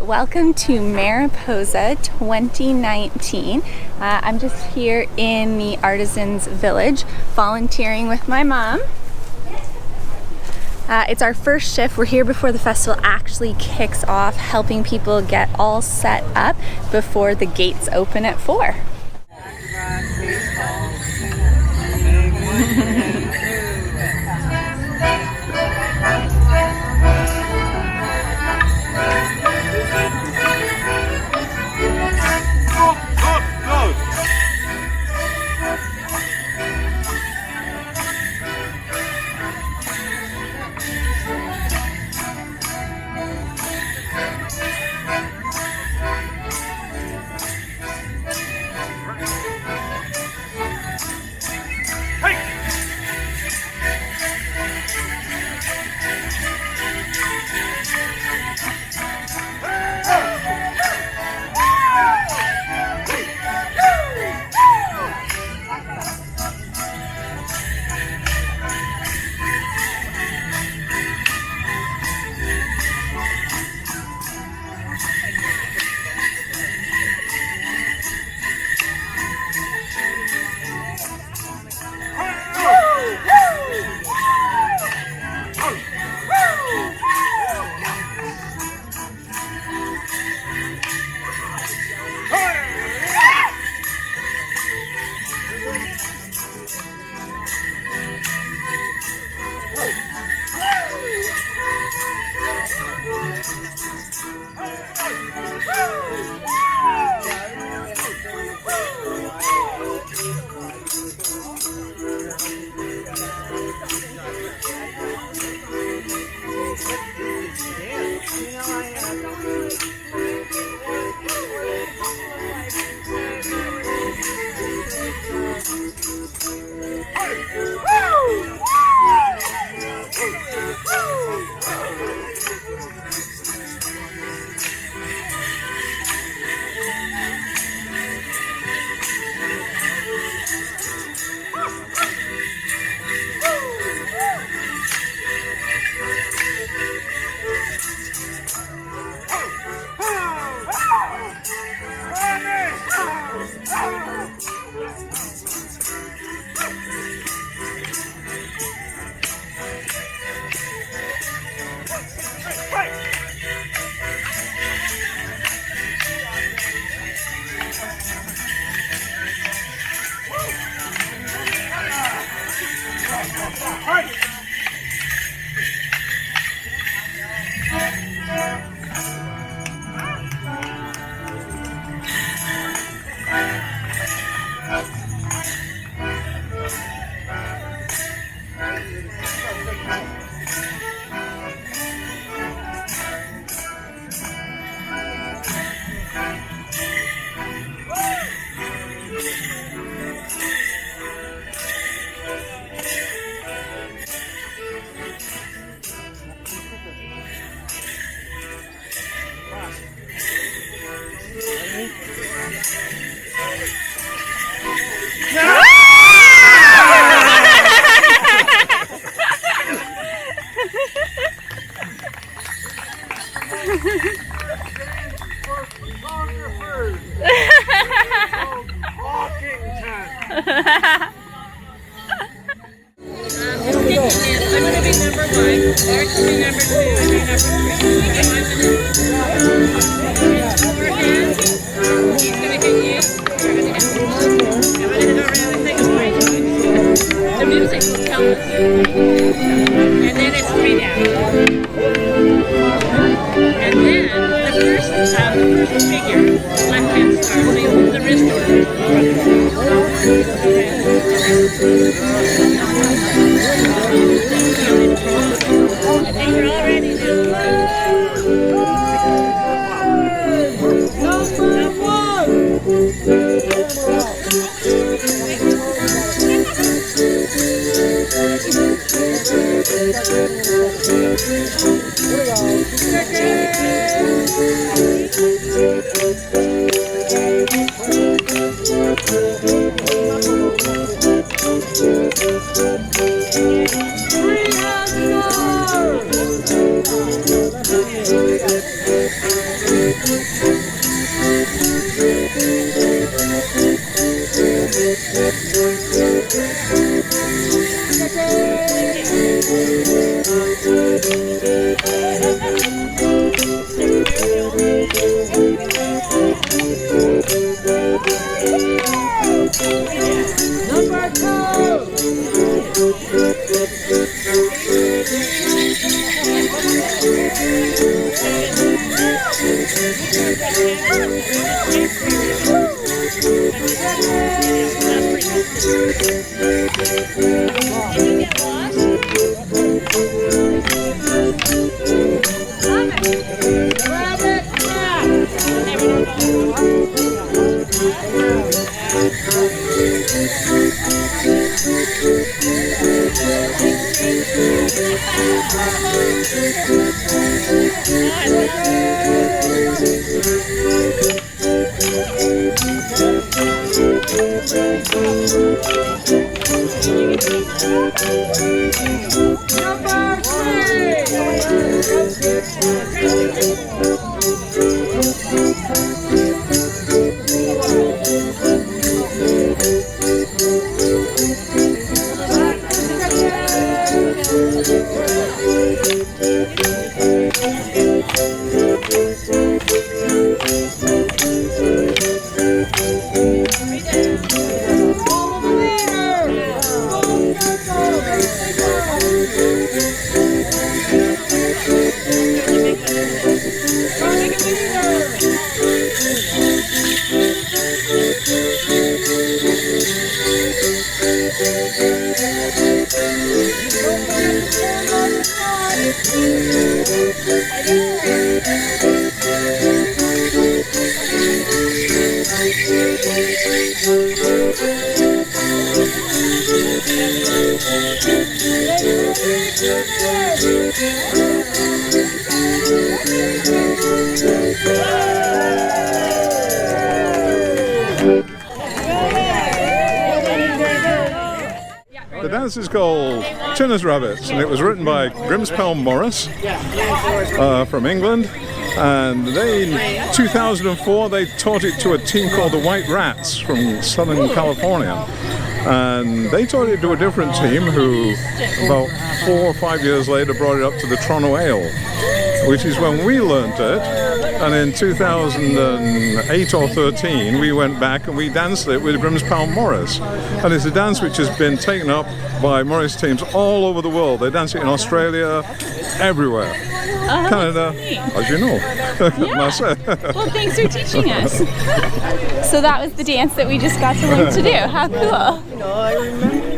welcome to Mariposa 2019. I'm just here in the Artisans Village volunteering with my mom. It's our first shift. We're here before the festival actually kicks off, helping people get all set up before the gates open at 4. The dance is called Chinner's Rabbits, and it was written by Grimspound Morris from England. And they, in 2004, they taught it to a team called the White Rats from Southern California. And they taught it to a different team who, about 4 or 5 years later, brought it up to the Toronto Ale, which is when we learnt it. And in 2008 or 13, we went back and we danced it with Grimspound Morris. And it's a dance which has been taken up by Morris teams all over the world. They dance it in Australia, everywhere. Canada, as you know. Yeah. Well, thanks for teaching us. So that was the dance that we just got to learn to do. How cool.